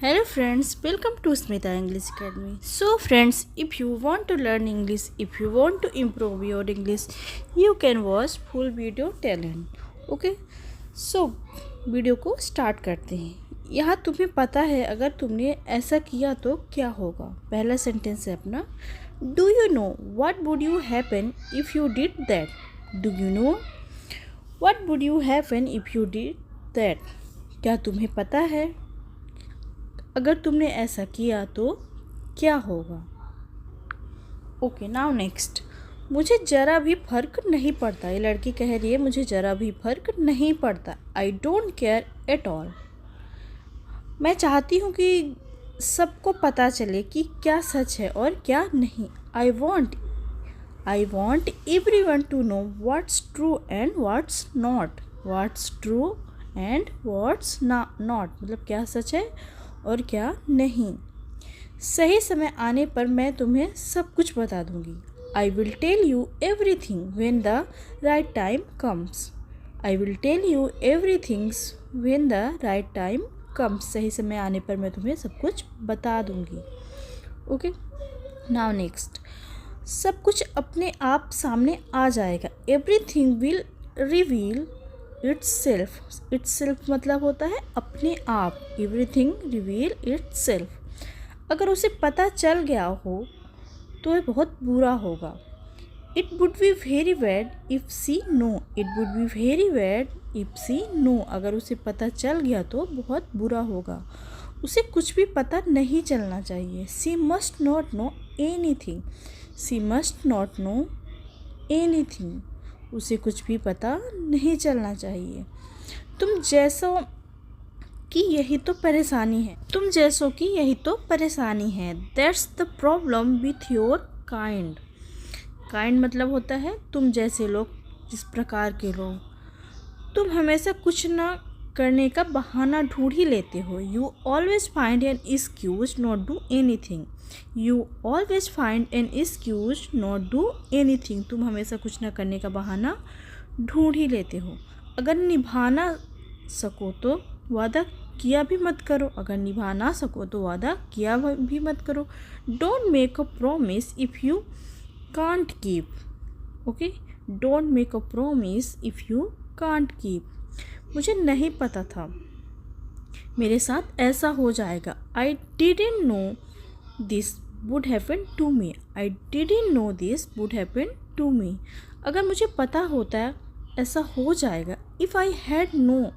Hello friends, welcome to Smita English Academy. So friends, if you want to learn English, if you want to improve your English, you can watch full video talent. Okay? So video को start करते हैं। यहाँ तुम्हें पता है अगर तुमने ऐसा किया तो क्या होगा। पहला सेंटेंस है अपना, do you know what would you happen if you did that. Do you know what would you happen if you did that. क्या तुम्हें पता है अगर तुमने ऐसा किया तो क्या होगा। Okay, now next. मुझे ज़रा भी फ़र्क नहीं पड़ता। ये लड़की कह रही है मुझे ज़रा भी फ़र्क नहीं पड़ता। I don't care at all. मैं चाहती हूँ कि सबको पता चले कि क्या सच है और क्या नहीं। I want everyone to know what's true and what's not. What's true and what's not मतलब क्या सच है और क्या नहीं। सही समय आने पर मैं तुम्हें सब कुछ बता दूंगी। I will tell you everything when the right time comes. I will tell you everythings when the right time comes. सही समय आने पर मैं तुम्हें सब कुछ बता दूंगी। Okay, now next. सब कुछ अपने आप सामने आ जाएगा। Everything will reveal it's self मतलब होता है अपने आप। Everything reveal it's. अगर उसे पता चल गया हो तो ये बहुत बुरा होगा। It would be very bad if she know. It would be very bad if she know. अगर उसे पता चल गया तो बहुत बुरा होगा। उसे कुछ भी पता नहीं चलना चाहिए। She must not know anything. She must not know anything. उसे कुछ भी पता नहीं चलना चाहिए। तुम जैसों कि यही तो परेशानी है। That's the problem with your kind. Kind मतलब होता है तुम जैसे लोग, जिस प्रकार के लोग। तुम हमेशा कुछ ना करने का बहाना ढूंढ ही लेते हो। You always find an excuse not do anything. You always find an excuse not do anything. तुम हमेशा कुछ ना करने का बहाना ढूंढ ही लेते हो। अगर निभाना सको तो वादा किया भी मत करो। अगर निभा ना सको तो वादा किया भी मत करो। Don't make a promise if you can't keep. Okay, don't make a promise if you can't keep. मुझे नहीं पता था मेरे साथ ऐसा हो जाएगा। I didn't know this would happen to me. I didn't know this would happen to me. अगर मुझे पता होता ऐसा हो जाएगा। If I had know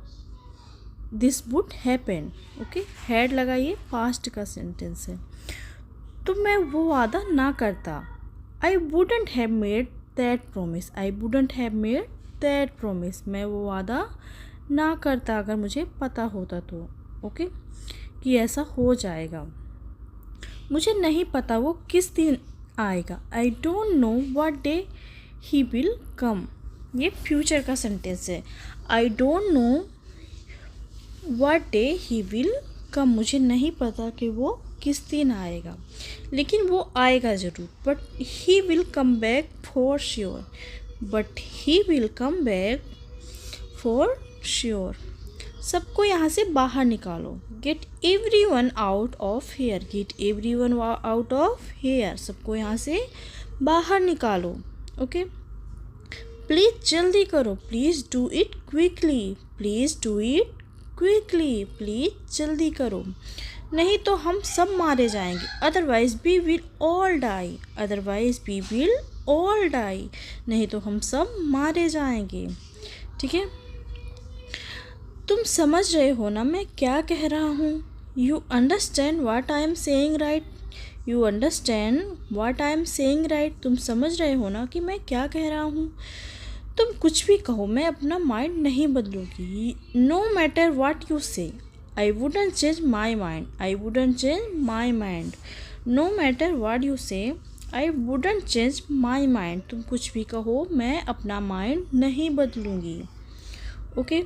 this would happen. Okay, had लगाइए, पास्ट का सेंटेंस है। तो मैं वो वादा ना करता। I wouldn't have made that promise. I wouldn't have made that promise. मैं वो वादा ना करता अगर मुझे पता होता तो। ओके, कि ऐसा हो जाएगा। मुझे नहीं पता वो किस दिन आएगा। I don't know what day he will कम। ये फ्यूचर का सेंटेंस है। I don't know what day he will कम। मुझे नहीं पता कि वो किस दिन आएगा, लेकिन वो आएगा ज़रूर। But he will come back for sure. But he will come back for sure. सबको यहाँ से बाहर निकालो। Get every one out of here. Get every one out of here. सबको यहाँ से बाहर निकालो। ओके, प्लीज़ जल्दी करो। Please do it quickly. Please do it quickly. Please जल्दी करो, नहीं तो हम सब मारे जाएंगे। Otherwise we will all die. Otherwise we will all die. नहीं तो हम सब मारे जाएंगे। ठीक है, तुम समझ रहे हो ना मैं क्या कह रहा हूँ। You understand what I am saying right. You understand what I am saying right. तुम समझ रहे हो ना कि मैं क्या कह रहा हूँ। तुम कुछ भी कहो, मैं अपना माइंड नहीं बदलूंगी। No matter what you say. I wouldn't change my mind. I wouldn't change my mind. No matter what you say, I wouldn't change my mind. तुम कुछ भी कहो, मैं अपना माइंड नहीं बदलूंगी। ओके,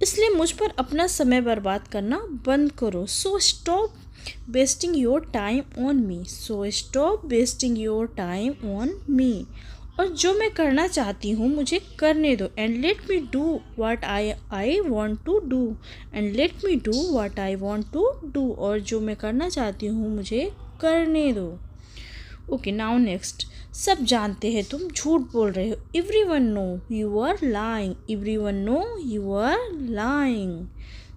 इसलिए मुझ पर अपना समय बर्बाद करना बंद करो। So stop wasting your time on me. So stop wasting your time on me. और जो मैं करना चाहती हूँ मुझे करने दो। And let me do what I want to do. And let me do what I want to do. और जो मैं करना चाहती हूँ मुझे करने दो। Okay, now next. सब जानते हैं तुम झूठ बोल रहे हो। Everyone know you are lying. Everyone know you are lying.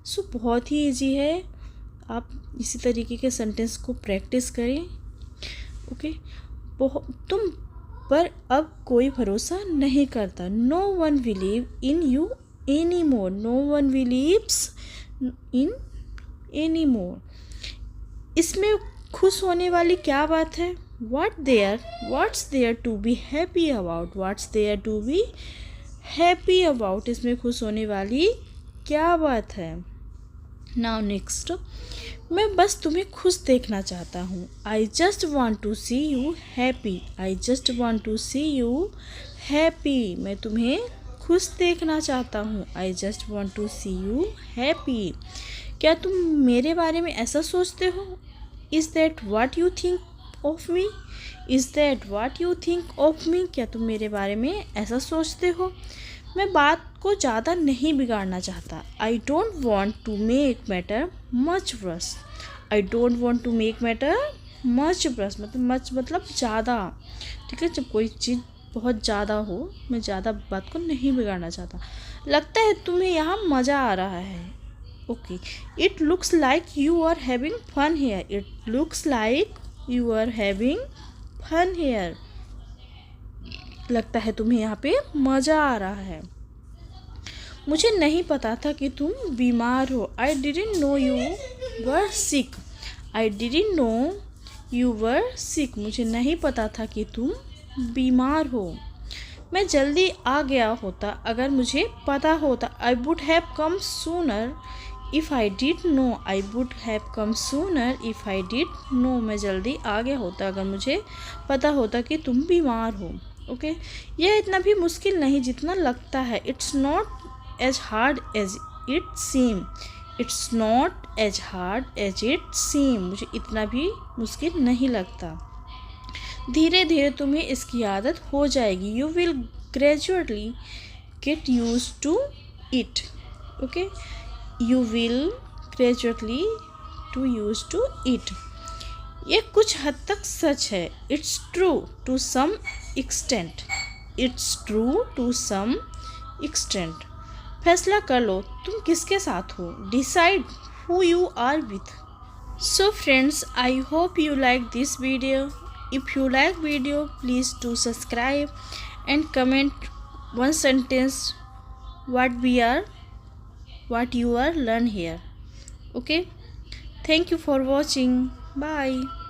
So बहुत ही ईजी है, आप इसी तरीके के सेंटेंस को प्रैक्टिस करें। ओके, तुम पर अब कोई भरोसा नहीं करता। No one believe in you any more. No one believes in any more. इसमें खुश होने वाली क्या बात है? What's there to be happy about. What's there to be happy about. इसमें खुश होने वाली क्या बात है? Now next. मैं बस तुम्हें खुश देखना चाहता हूँ। I just want to see you happy. I just want to see you happy. मैं तुम्हें खुश देखना चाहता हूँ। I just want to see you happy. क्या तुम मेरे बारे में ऐसा सोचते हो? Is that what you think of me. Is that what you think of me. क्या तुम मेरे बारे में ऐसा सोचते हो? मैं बात को ज़्यादा नहीं बिगाड़ना चाहता। I don't want to make matter much worse. I don't want to make matter much worse मतलब ज़्यादा। ठीक है, जब कोई चीज़ बहुत ज़्यादा हो, मैं ज़्यादा बात को नहीं बिगाड़ना चाहता। लगता है तुम्हें यहाँ मज़ा आ रहा है। Okay, it looks like you are having fun here. It looks like you are having fun here. लगता है तुम्हें यहाँ पे मज़ा आ रहा है। मुझे नहीं पता था कि तुम बीमार हो। I didn't know you were sick. I didn't know you were sick. मुझे नहीं पता था कि तुम बीमार हो। मैं जल्दी आ गया होता अगर मुझे पता होता। I would have come sooner if I did know. I would have come sooner if I did know. मैं जल्दी आ गया होता अगर मुझे पता होता कि तुम बीमार हो। ओके, यह इतना भी मुश्किल नहीं जितना लगता है। It's not as hard as it seem. It's not as hard as it seem. मुझे इतना भी मुश्किल नहीं लगता। धीरे धीरे तुम्हें इसकी आदत हो जाएगी। You will gradually get use to it. Okay, you will gradually to use to it. ये कुछ हद तक सच है। It's true to some extent. It's true to some extent. फैसला कर लो तुम किसके साथ हो। Decide who you are with. So friends, I hope you like this video. If you like video, please do subscribe and comment one sentence what you are learn here. Okay, thank you for watching. Bye.